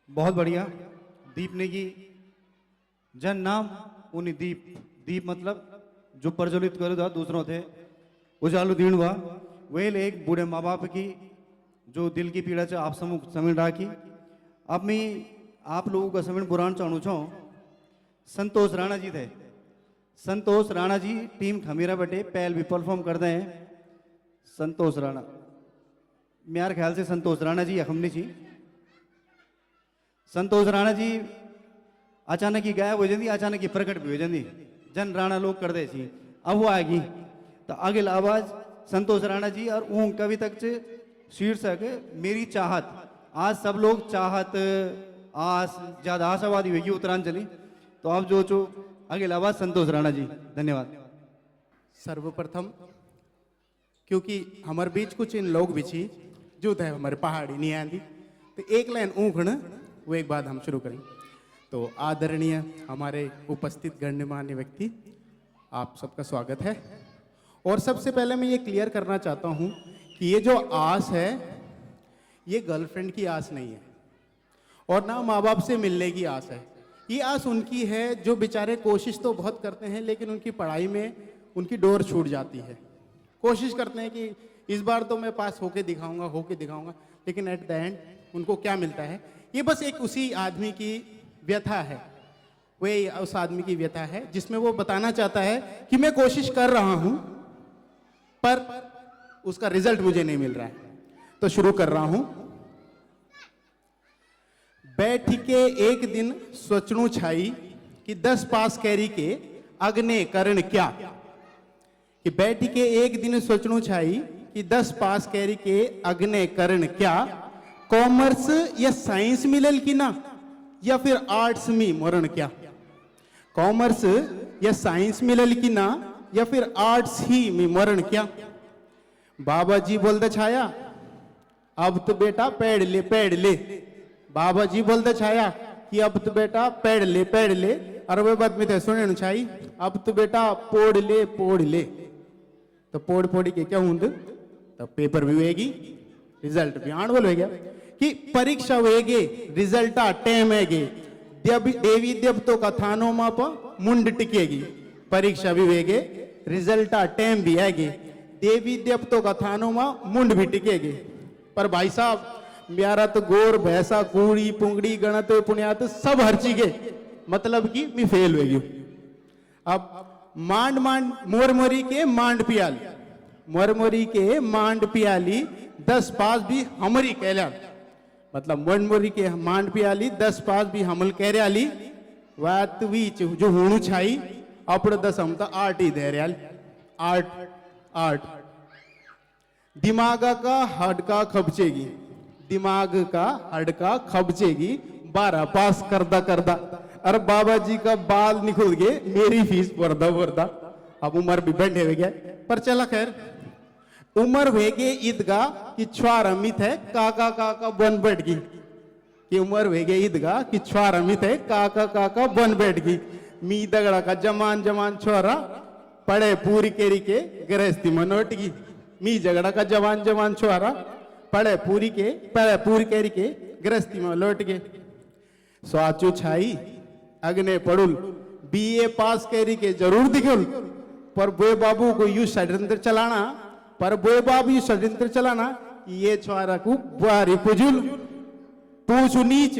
बहुत बढ़िया। दीप ने की जन नाम उन्हीं दीप। दीप मतलब जो प्रज्वलित करो था दूसरों थे उजालू दीन हुआ। वेल एक बूढ़े माँ बाप की जो दिल की पीड़ा से आप समूह समिल राखी। अब मैं आप लोगों का समिल बुरान चाहूँ छो। संतोष राणा जी थे। संतोष राणा जी टीम खमीरा बटे पहल भी परफॉर्म करते हैं। संतोष राणा मेरे ख्याल से संतोष राणा जी हमने जी संतोष राणा जी अचानक ही गायब हो जाती, अचानक ही प्रकट भी हो जाती। जन राणा लोग कर दे सी। अब वो आएगी तो अगला आवाज संतोष राणा जी और ऊँ कवि तक से शीर्षक मेरी चाहत। आज सब लोग चाहत आस ज्यादा आशावादी होगी उत्तरांचली। तो अब जो अगला आवाज संतोष राणा जी। धन्यवाद। सर्वप्रथम क्योंकि हमारे बीच कुछ इन लोग भी छी जो थे हमारे पहाड़ी नहीं आंदी तो एक लाइन ऊखण वो एक बात हम शुरू करें। तो आदरणीय हमारे उपस्थित गण्यमान्य व्यक्ति आप सबका स्वागत है। और सबसे पहले मैं ये क्लियर करना चाहता हूँ कि ये जो आस है ये गर्लफ्रेंड की आस नहीं है और ना माँ बाप से मिलने की आस है। ये आस उनकी है जो बेचारे कोशिश तो बहुत करते हैं लेकिन उनकी पढ़ाई में उनकी डोर छूट जाती है। कोशिश करते हैं कि इस बार तो मैं पास होके दिखाऊंगा लेकिन एट द एंड उनको क्या मिलता है ये बस एक उसी आदमी की व्यथा है। वही उस आदमी की व्यथा है जिसमें वो बताना चाहता है कि मैं कोशिश कर रहा हूं पर उसका रिजल्ट मुझे नहीं मिल रहा है। तो शुरू कर रहा हूं। बैठ के एक दिन सोचणु छाई कि 10 पास कैरी के अग्ने करण क्या। कि बैठ के एक दिन सोचणु छाई कि 10 पास कैरी के अग्ने करण क्या। कॉमर्स या साइंस मिलल की ना या फिर आर्ट्स में मरण क्या। कॉमर्स या साइंस मिलल की ना या फिर आर्ट्स ही में मरण क्या। बाबा जी बोलते छाया अब तो बेटा पेड़ ले। बाबा जी बोलते छाया कि अब तो बेटा पेड़ ले। और वे बात में थे सुने छाई अब तो बेटा पोड़ ले। तो पोड़ी के क्या हूं तो पेपर भी होएगी रिजल्ट भी आण बोल हो गया कि परीक्षा होएगे रिजल्ट टेम हैगे देवी देवतों का थानों माप मुंड टिकेगी। परीक्षा भी होएगे रिजल्ट टेम भी आएगे देवी देवतों का थानों में मुंड भी टिकेगी। पर भाई साहब मेरा तो गोर भैंसा कूड़ी पुंगड़ी गणत पुण्यात सब हर चीजे मतलब कि मैं फेल हो गई। अब मांड मोरमोरी के मांड पियाली 10 पास भी हमारी कहला मतलब मोरमोरी के मांड पियाली 10 पास भी हमल कह रही वात बीच जो होणु छाई अपने 10 हम तो आर्ट ही दे रहा आर्ट। दिमाग का हड़का खबचेगी 12 पास करदा। अरे बाबा जी का बाल निकल गए मेरी फीस वर्दा। अब उम्र भी बढ़े हुए गया पर चला खैर उम्र हुए गए ईदगाह की छुआर अमित है काका बन बैठ गई। कि उम्र हुए गए ईदगाह की छुआर अमित है काका बन बैठ गई। मी दगड़ा का जमान छोरा पढ़े पूरी केरी के गृहस्थी में लौट गई। मी झगड़ा का जवान छोरा पढ़े पूरी केरी के गृहस्थी में लौट गए। स्वाचू छाई अग्ने पड़ुल BA पास कैरी के जरूर दिखुल पर बोए बाबू को यू षड्यंत्र चलाना ये छोरा को बारी पुजुल पूछू नीच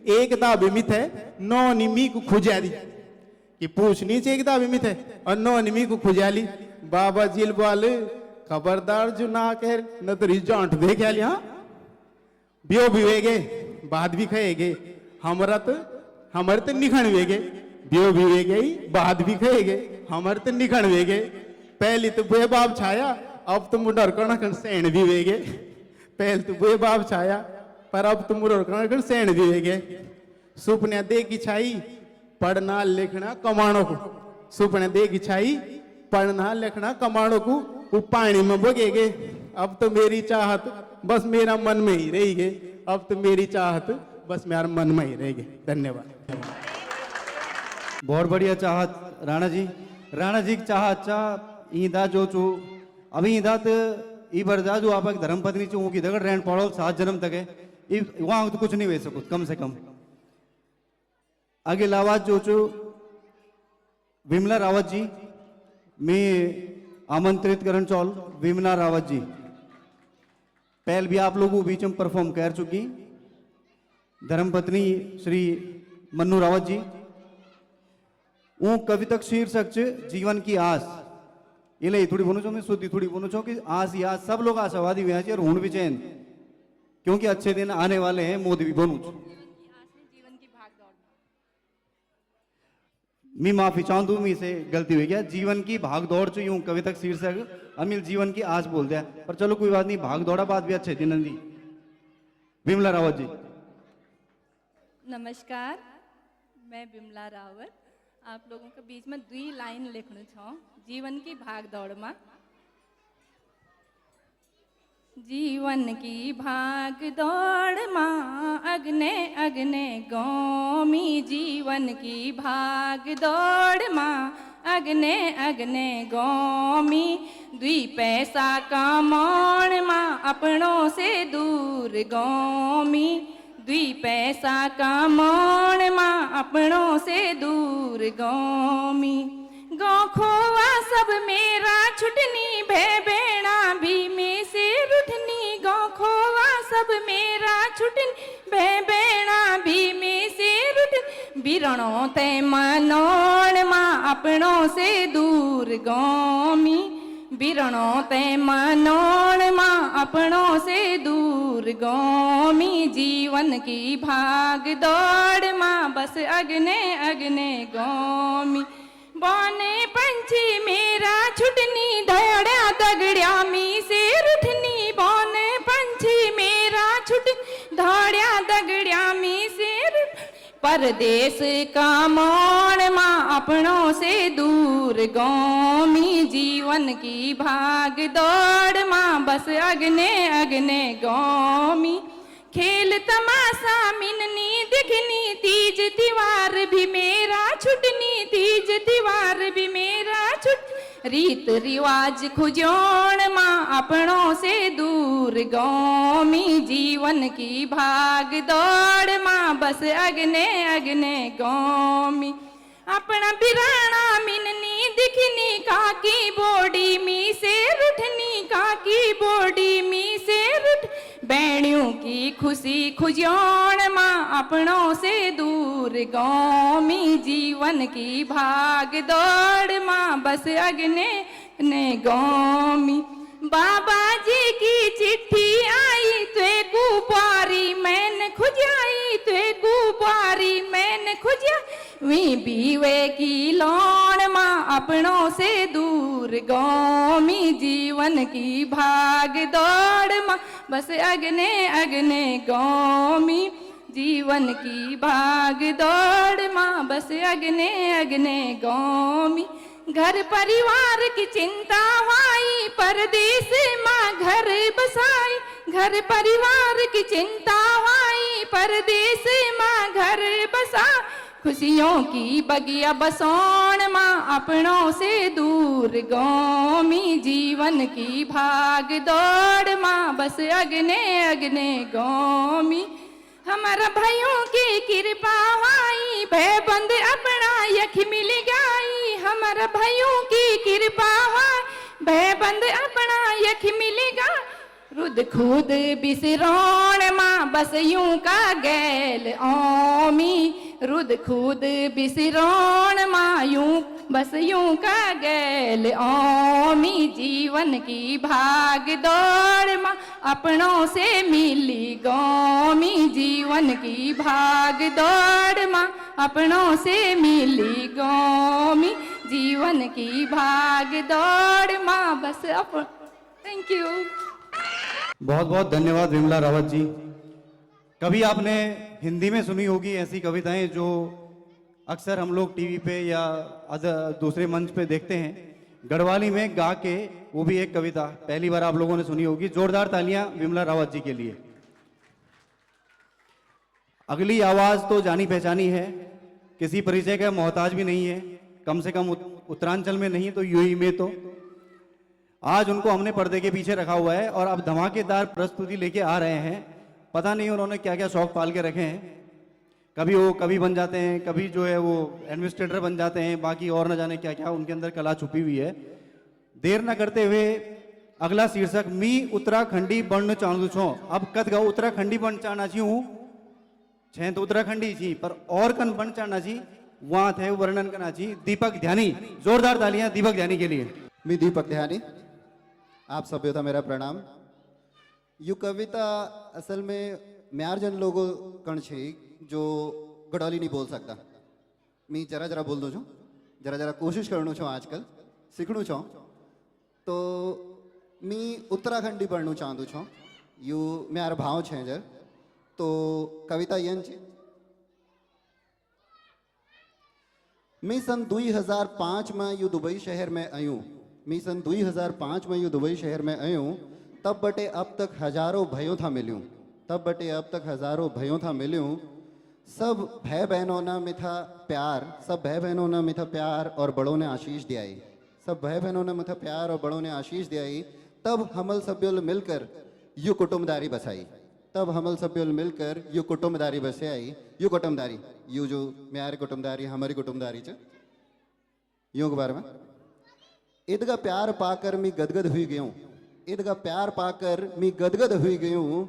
एकदा बिमित है नौ निमी को खुजाली कि पूछ नीच एकदा बिमित है और नौ निमी को खुजाली। बाबा जिल बाल खबरदार जो ना कह न तो रिजॉन्ट देख हाँ बियो भी वेगे बाद भी खाएगे हमारे तो निखण वेगे बियो भी वेगे बाद भी खाएगे हमारे तो निखण वेगे। पहले तो बुए बाप छाया अब तो मुडर कण सैन भी वेगे। पहले तो बुए बाप छाया पर अब तो मुडर कण सैन भी वेगे। सुपने दे की छाई पढ़ना लिखना कमाणों को सुपने दे की छाई पढ़ना लिखना कमाणों को वो पानी में बगेगे। अब तो मेरी चाहत बस मेरा मन में ही रहेगी। अब तो मेरी चाहत बस मेरा मन में ही रहेगी। धन्यवाद। बहुत बढ़िया चाहत राणा जी की चाहत ईदा जो चू अभी ईदा तो ई बरदा जो आप धर्म पत्नी चो की दगड़ रहन पड़ो 7 जन्म तक है वहां तो कुछ नहीं वे सको कम से कम। आगे लावाज जो चो विमला रावत जी मैं आमंत्रित करण चौल विमला रावत जी पहल भी आप लोगों के बीच में परफॉर्म कर चुकी धर्मपत्नी श्री मन्नू रावत जी वो कविता शीर्षक च जीवन की आस ये ले थोड़ी बोनो छो मैं शुद्धि थोड़ी बोनो छो कि आस ही आस सब लोग आशावादी हुए हैं और हुण भी चैन क्योंकि अच्छे दिन आने वाले हैं मोदी भी बोनू छो मैं माफी चाहूँ मी से गलती हुई गया जीवन की भाग दौड़ चो यूं कविता शीर्षक अमिल जीवन की आस बोल दिया पर चलो कोई बात नहीं भाग दौड़ा बात भी अच्छे दिन दी। विमला रावत जी नमस्कार मैं विमला रावत आप लोगों के बीच में 2 लाइन लिखना छो जीवन की भाग दौड़ में। जीवन की भाग दौड़ माँ अग्ने अग्ने गौमी जीवन की भाग दौड़ माँ अग्ने अग्ने गौमी 2 पैसा कमाण माँ अपनों से दूर गौमी 2 पैसा कमाण माँ अपनों से दूर गौमी गौ खोवा सब मेरा छुटनी भे बेड़ा भी में से रुठनी गौ खोवा सब मेरा छुटनी भे बेड़ा भी में से रुठ बिरणों ते मनोण माँ अपनों से दूर गौमी बिरणों ते मनोण माँ अपनों से दूर गौमी जीवन की भाग दौड़ माँ बस अग्ने अग्ने गौमी बौने पंछी मेरा छुटनी दौड़ा दगड़िया मी से रुठनी बौने पंछी मेरा छुट दौड़ा दगड़िया मी से परदेश का मौन माँ अपनों से दूर गौमी जीवन की भाग दौड़ माँ बस अग्ने अग्ने गौमी खेल तमाशा मिननी दिखनी तीज दीवार भी मेरा छुटनी तीज दीवार भी मेरा छुट रीत रिवाज खुजोण माँ अपनों से दूर गौमी जीवन की भाग दौड़ माँ बस अग्ने अग्ने गौमी अपना बिराना मिननी दिखनी काकी बोडी मी से रुठनी काकी बोडी मी से रुठ बैणियों की खुशी खुजोण माँ अपनों से दूर गौमी जीवन की भाग दौड़ माँ बस अग्ने ने गौमी बाबा जी की चिट्ठी आई त्वे कुपारी मैंने खुजाई त्वे कुपारी मैंने खुजा वी बीवे की लौण माँ अपनों से दूर गौमी जीवन की भाग दौड़ माँ बस अग्ने अग्ने गौमी जीवन की भाग दौड़ माँ बस अग्ने अग्ने गौमी घर परिवार की चिंता हुई परदेश माँ घर बसाई घर परिवार की चिंता हुई परदेश माँ घर बसा खुशियों की बगिया बसौण माँ अपनों से दूर गौमी जीवन की भाग दौड़ माँ बस अग्ने अग्ने गौमी हमारा भाइयों की कृपा हुई भय बंद अपना यख मिल गई हमारा भाइयों की कृपा हुई भय बंद अपना यख मिलेगा रुद खुद बिसरोण माँ बस यूं का गैल ओमी रुद खुद बिसरोण माँ यूं बस यूं का गैल ओमी जीवन की भाग दौड़ माँ अपनों से मिली गौमी जीवन की भाग दौड़ माँ अपनों से मिली गौमी जीवन की भाग दौड़ माँ बस अपन थैंक यू। बहुत बहुत धन्यवाद विमला रावत जी। कभी आपने हिंदी में सुनी होगी ऐसी कविताएं जो अक्सर हम लोग टीवी पे या दूसरे मंच पे देखते हैं। गढ़वाली में गा के वो भी एक कविता पहली बार आप लोगों ने सुनी होगी। जोरदार तालियां विमला रावत जी के लिए। अगली आवाज तो जानी पहचानी है, किसी परिचय का मोहताज भी नहीं है, कम से कम उत्तरांचल में नहीं तो यूपी में तो। आज उनको हमने पर्दे के पीछे रखा हुआ है और अब धमाकेदार प्रस्तुति लेके आ रहे हैं। पता नहीं उन्होंने क्या क्या शौक पाल के रखे हैं, कभी वो कभी बन जाते हैं, कभी जो है वो एडमिनिस्ट्रेटर बन जाते हैं, बाकी और न जाने क्या क्या उनके अंदर कला छुपी हुई है। देर न करते हुए अगला शीर्षक मी उत्तराखंडी बन चाहूँ छो। अब कद गाओ उत्तराखंडी बन चाहना छी हूँ छे तो उत्तराखंडी छी पर और कन बन चाहना छी वहां थे वर्णन करना छी। दीपक ध्यानी, जोरदार तालियां दीपक ध्यानी के लिए। मैं दीपक ध्यानी, आप सभ्यों था मेरा प्रणाम। यू कविता असल में म्यारजन लोगों कण छे जो गडोली नहीं बोल सकता। मैं जरा जरा बोल दो छो, जरा जरा कोशिश करणु छो, आजकल सीखणु छो। तो मैं उत्तराखंडी पढ़नु चाहूँ छो, यू म्यार भाव छे जर। तो कविता यन छे। मैं सन 2005 में यू दुबई शहर में आयूँ। मैं सन 2005 में यू दुबई शहर में आयूँ। तब बटे अब तक हजारों भाइयों था मिलूँ। तब बटे अब तक हजारों भाइयों था मिलूँ। सब भाई बहनों ने मिथा प्यार, सब भाई बहनों ने मिथा प्यार और बड़ों ने आशीष दियाई। सब भाई बहनों ने मिथा प्यार और बड़ों ने आशीष दियाई। तब हमल सभ्यों मिलकर यू कुटुम्बदारी बसाई। तब हमल सभ्यों मिलकर यू कुटुम्बदारी बसे आई। यू कुटुम्बदारी, यू जो म्यारी कुटुम्बदारी हमारी कुटुम्बदारी च यूं के बारे में ईदगा प्यार पाकर मैं गदगद हुई गई हूँ। ईदगा प्यार पाकर मैं गदगद हुई गई हूँ।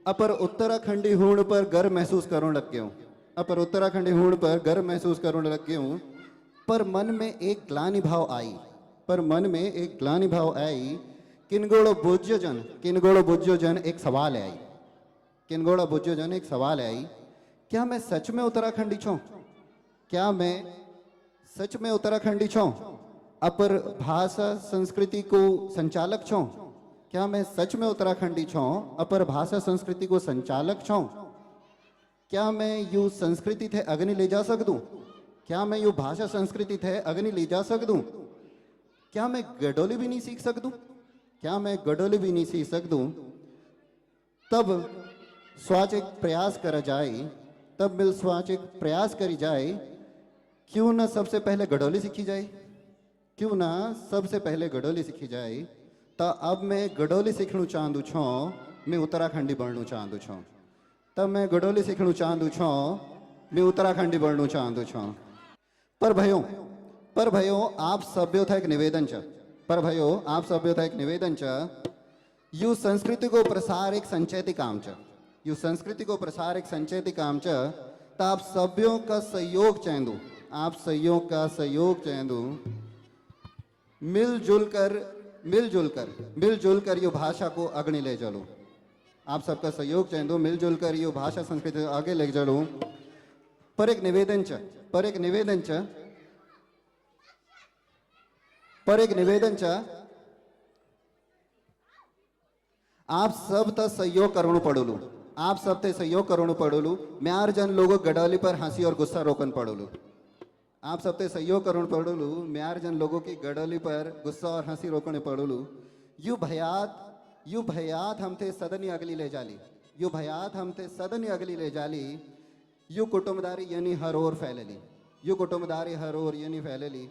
अपर उत्तराखंडी होने पर गर्व महसूस करने लग गया हूँ। अपर उत्तराखंडी होने पर गर्व महसूस करने लग गया हूँ। पर मन में एक ग्लानि भाव आई। पर मन में एक ग्लानि भाव आई। किनगोड़ो बुज्जोजन एक सवाल आई। किनगोड़ा बुज्जोजन एक सवाल आई। क्या मैं सच में उत्तराखंडी छूं? क्या मैं सच में उत्तराखंडी छूं? अपर भाषा संस्कृति को संचालक छूं? क्या मैं सच में उत्तराखंडी छूं? अपर भाषा संस्कृति को संचालक छूं? क्या मैं यू संस्कृति थे अग्नि ले जा सक दूं? क्या मैं यू भाषा संस्कृति थे अग्नि ले जा सक दूं? क्या मैं गडोली भी नहीं सीख सक दूं? क्या मैं गडोली भी नहीं सीख सक दूं? तब स्वाचिक प्रयास करा जाए। तब मिल स्वाचिक प्रयास करी जाए। क्यों ना सबसे पहले गडोली सीखी जाए? क्यों ना सबसे पहले गडोली सीखी जाए? तो अब मैं गडोली सीखणु चाहूँ छो। मैं उत्तराखंडी बनणु चाहूँ छो। तब मैं गडोली सीखणु चाहूँ छो। मैं उत्तराखंडी बनणु चाहूँ छो। पर भयो आप सभ्यों था एक निवेदन च। पर भयो आप सभ्यों था एक निवेदन च। यू संस्कृति को प्रसार एक संचेती काम च। यू संस्कृति को प्रसार एक संचेती काम च। तो आप सभ्यों का सहयोग चाहेंदू। आप सहयोग का सहयोग चाहेंदू। मिलजुल कर यू भाषा को अग्नि ले चलो। आप सबका सहयोग चाहेंदू। मिलजुल कर यू भाषा संस्कृति को आगे ले चलो। पर एक निवेदन च आप सब ता सहयोग करणु पड़ोलू। आप सब ते सहयोग करणु पड़ोलू। म्यार जन लोगों गडोली पर हंसी और गुस्सा रोकन पड़ोलू। आप सब ते सहयोग करणु पड़ोलू। म्यार जन लोगों की गडोली पर गुस्सा और हंसी रोकने पड़ोलू। यू भयात हम थे सदनी अगली ले जाली। यू भयात हम थे सदनी अगली ले जाली। यू कुटुम्बदारी यानी हर ओर फैलेली। यू कुटुम्बदारी हर ओर यानी फैलेली।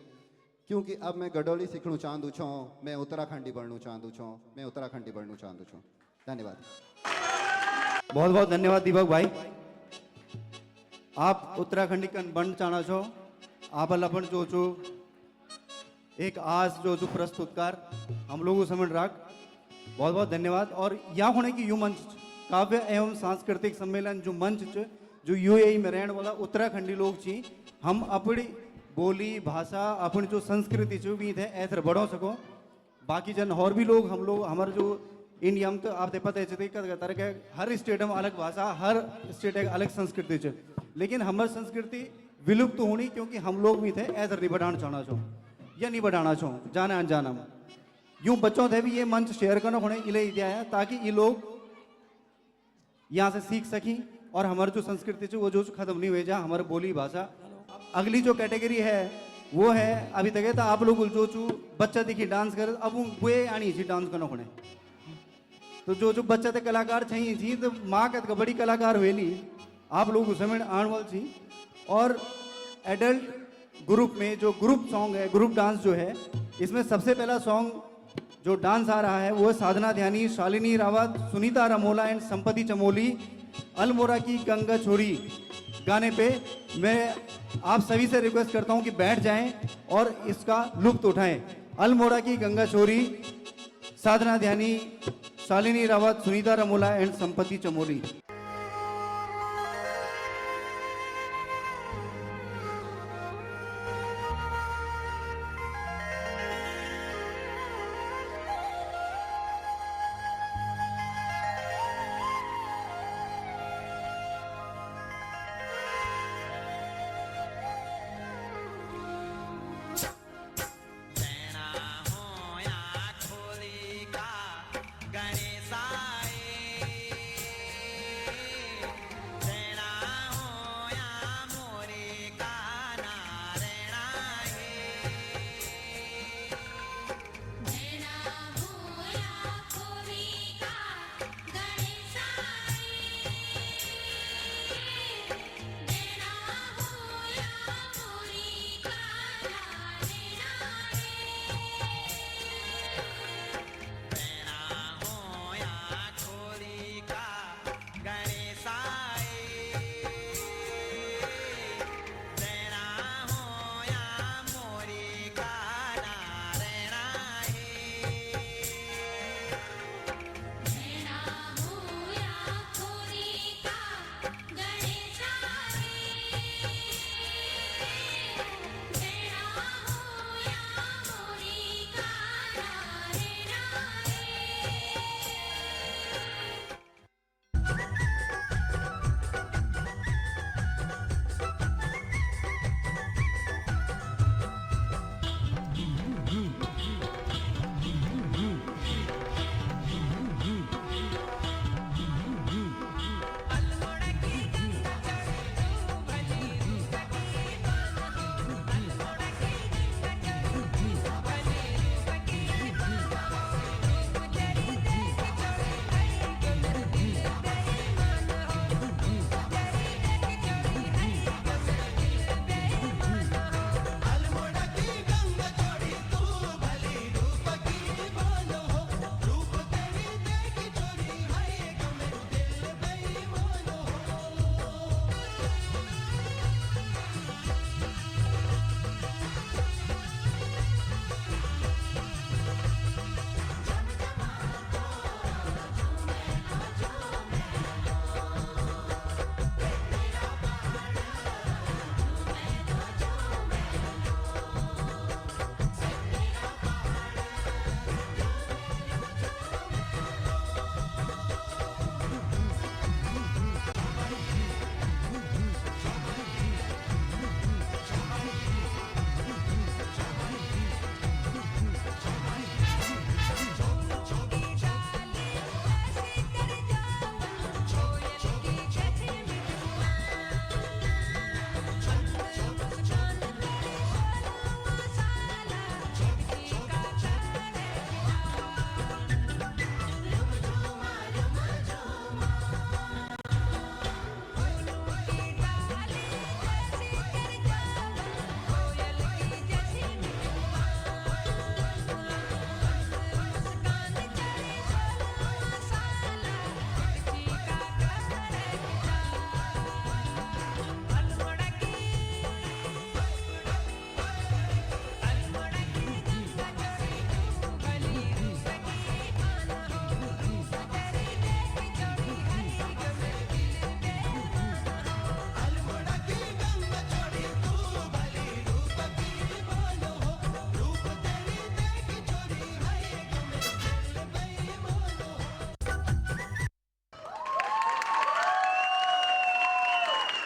क्योंकि अब मैं गडोली सीखणु चाहूँ छो। मैं उत्तराखंडी बनणु चाहूँ छो। मैं उत्तराखंडी बनणु चाहूँ छो। धन्यवाद। बहुत बहुत धन्यवाद दीपक भाई। आप उत्तराखंडी कन बन चाहना छो। आप अपन जो जो एक आज जो जो प्रस्तुतकार हम लोगों समझ राख बहुत बहुत धन्यवाद। और यहाँ होने की यू मंच काव्य एवं सांस्कृतिक सम्मेलन जो मंच जो यूएई में रहने वाला उत्तराखंडी लोग छी, हम अपनी बोली भाषा अपनी जो संस्कृति जो भी थे ऐसे बढ़ो सको। बाकी जन और भी लोग हम लोग हमारे जो इंडिया में तो आप पता है हर स्टेट में अलग भाषा, हर स्टेट एक अलग संस्कृति है। लेकिन हमारी संस्कृति विलुप्त तो होनी क्योंकि हम लोग भी थे ऐसे नहीं बढ़ाना चाहना छो या नहीं बढ़ाना छो जाना अनजाना में। यूं बच्चों थे भी ये मंच शेयर करना होने इले दिया ताकि ये लोग यहाँ से सीख सकें और हमारी जो संस्कृति है वो जो खत्म नहीं हुए जा। हमारी बोली भाषा अगली जो कैटेगरी है वो है अभी तक तो आप लोग जो बच्चा देखिए डांस करे अब वो आनी थी डांस करना होने। तो जो बच्चा थे कलाकार चाहिए थी तो माँ का बड़ी कलाकार हुएली आप लोग उसमें आने वाली थी। और एडल्ट ग्रुप में जो ग्रुप सॉन्ग है ग्रुप डांस जो है इसमें सबसे पहला सॉन्ग जो डांस आ रहा है वो है साधना ध्यानी, शालिनी रावत, सुनीता रमोला एंड संपति चमोली, अल्मोड़ा की गंगा छोड़ी गाने पे। मैं आप सभी से रिक्वेस्ट करता हूं कि बैठ जाएं और इसका लुत्फ उठाएं। अल्मोड़ा की गंगा छोरी, साधना ध्यानी, शालिनी रावत, सुनीता रमोला एंड संपति चमोली।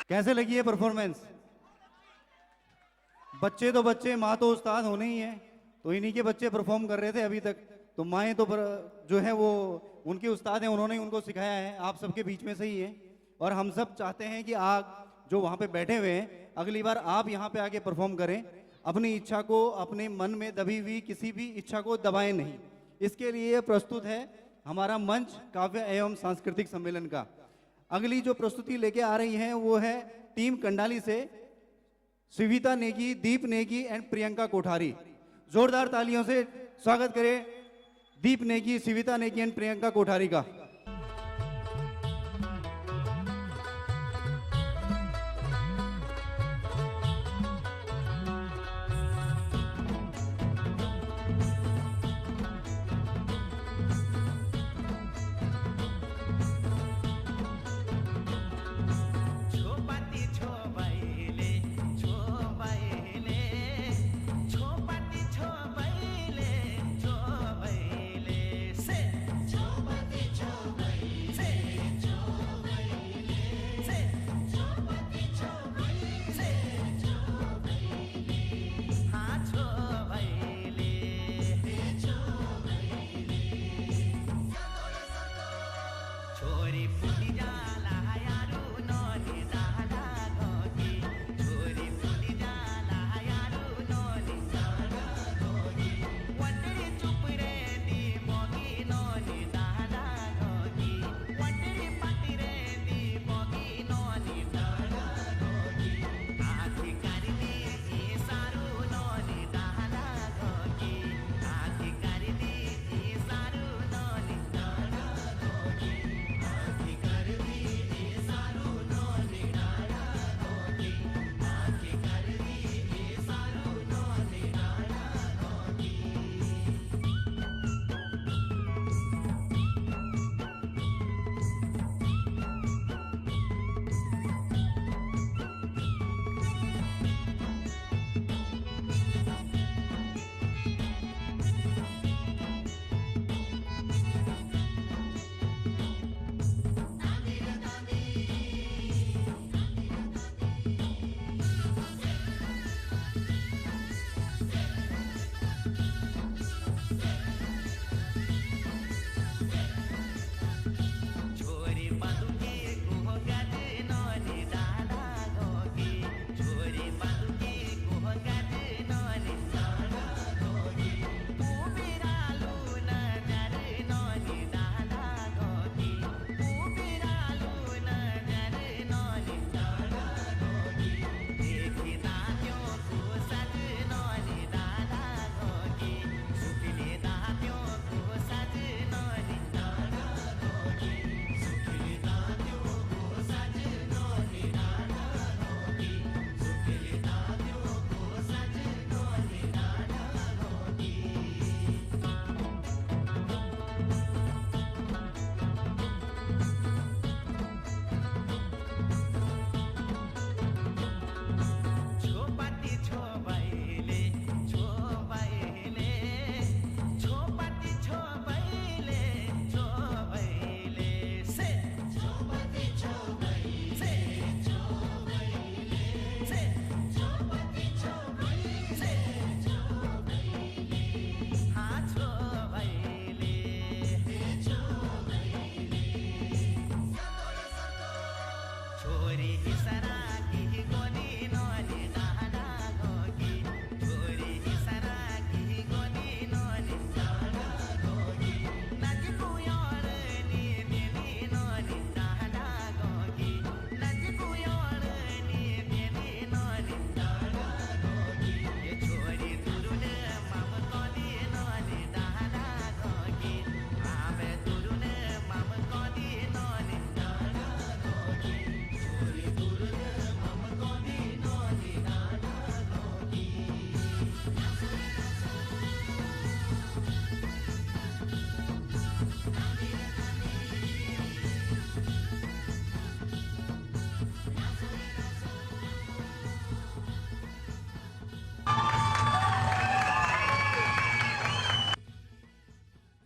कैसे लगी है परफॉर्मेंस? बच्चे तो बच्चे, माँ तो उस्ताद होने ही है। तो इन्हीं के बच्चे परफॉर्म कर रहे थे अभी तक, तो माएँ तो जो है वो उनके उस्ताद हैं, उन्होंने उनको सिखाया है। आप सबके बीच में से ही है और हम सब चाहते हैं कि आप जो वहाँ पे बैठे हुए हैं, अगली बार आप यहाँ पे आके परफॉर्म करें। अपनी इच्छा को, अपने मन में दबी हुई किसी भी इच्छा को दबाएं नहीं। इसके लिए प्रस्तुत है हमारा मंच काव्य एवं सांस्कृतिक सम्मेलन का। अगली जो प्रस्तुति लेके आ रही हैं वो है टीम कंडाली से श्रीविता नेगी, दीप नेगी एंड प्रियंका कोठारी। जोरदार तालियों से स्वागत करें दीप नेगी, सिविता नेगी एंड प्रियंका कोठारी का।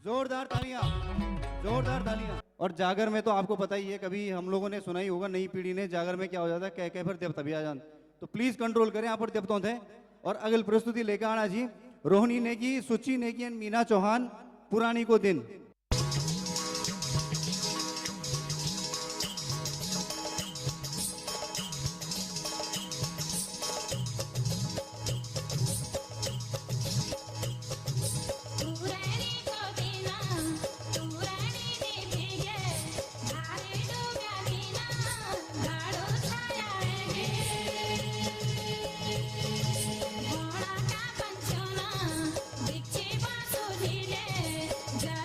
जोरदार तालियां, जोरदार तालियां। और जागर में तो आपको पता ही है, कभी हम लोगों ने सुना ही होगा, नई पीढ़ी ने जागर में क्या हो जाता है, कह कह फिर देवता भी आ जान। तो प्लीज कंट्रोल करें, यहाँ पर देवताओं थे। और अगल प्रस्तुति लेकर आना जी, रोहिणी नेगी, सुची नेगी एंड मीना चौहान, पुरानी को दिन। जा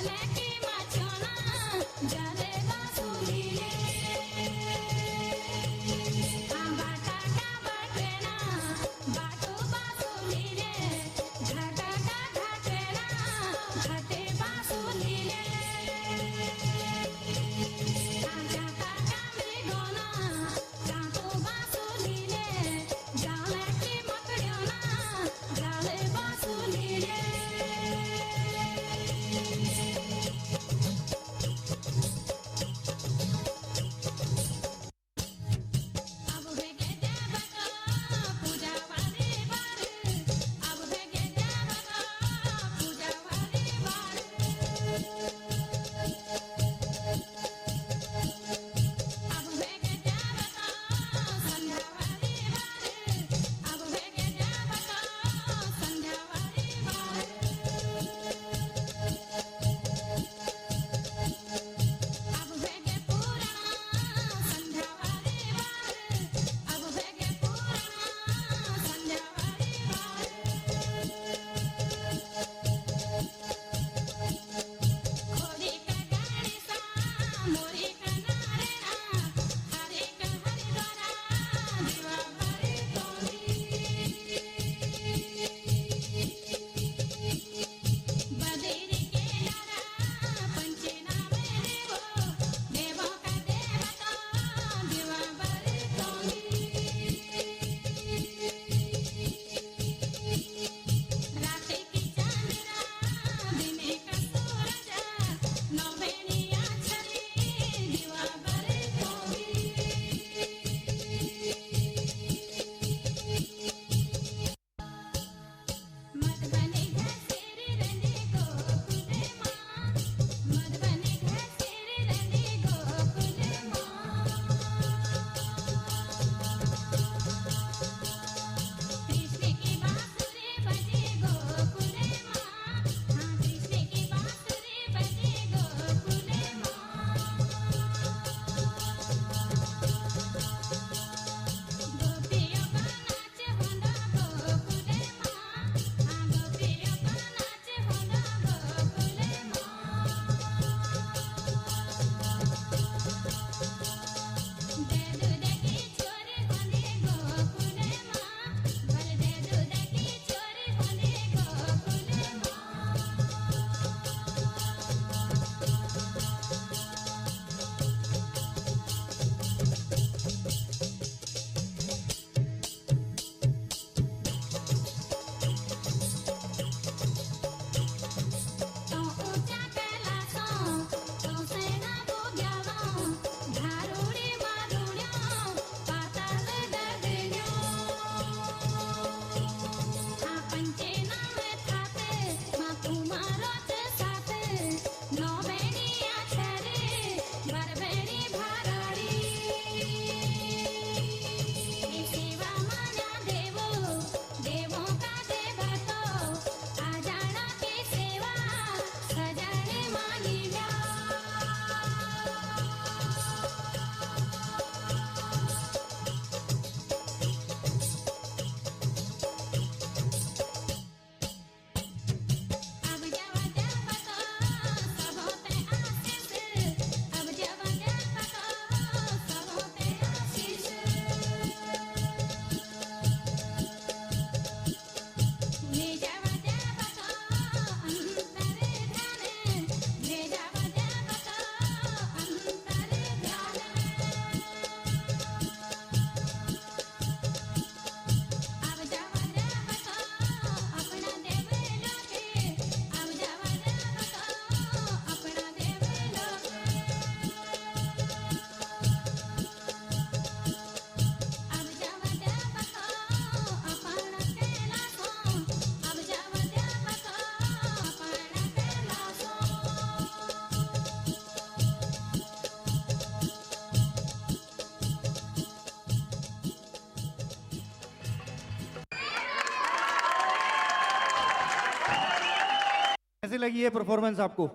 लगी है परफॉर्मेंस आपको?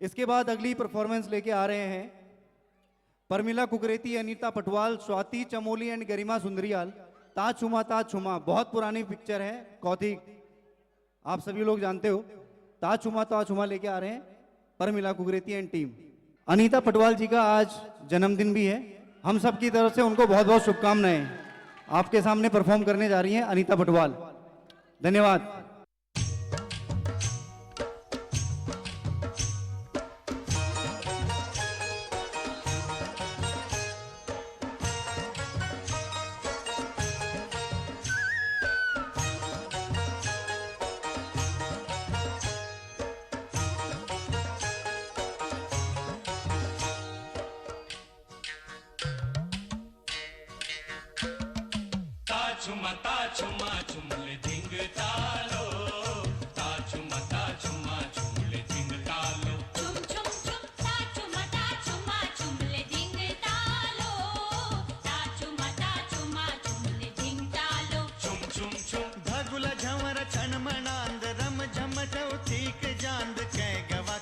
इसके बाद अगली परफॉर्मेंस लेके आ रहे हैं परमिला कुकरेती, अनीता पटवाल, स्वाति चमोली एंड गरिमा सुंदरियाल। ताज छुमा बहुत पुरानी पिक्चर है, कौथिक, आप सभी लोग जानते हो। ताज छुमा लेके आ रहे हैं परमिला कुकरेती एंड टीम। अनीता पटवाल जी का आज जन्मदिन भी है, हम सब की तरफ से उनको बहुत बहुत शुभकामनाएं। आपके सामने परफॉर्म करने जा रही हैं अनीता पटवाल। धन्यवाद। ता छुमा छुमले धिंग तालो, ता छुमा छुमले धिंग तालो। छुम छुम छुम ता छुमा छुमले धिंग तालो, ता छुमा छुमले धिंग तालो। छुम छुम छुम धगुला झमर छन मनांद रम झम ठीक जांद कै गवा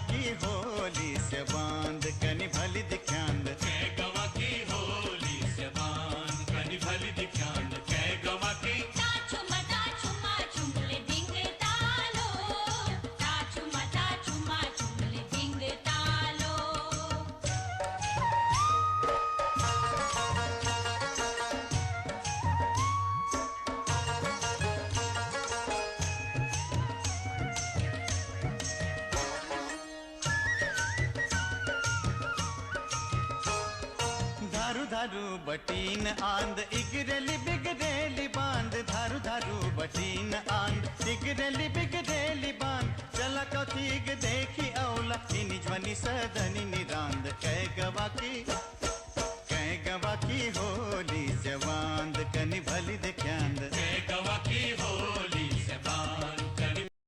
की होली से बांध कनि भली दिख्यांद। कै गवा की होली से बान कनि भली दिख्यांद। कै गवा की ता छुमा छुमले धिंग तालो, ता छुमा छुमले धिंग तालो। धारू धारू बटीन आंद इगरेली बिगरेली बांध। धारू धारू बटीन आंद इगरेली बिगरेली बांध। चल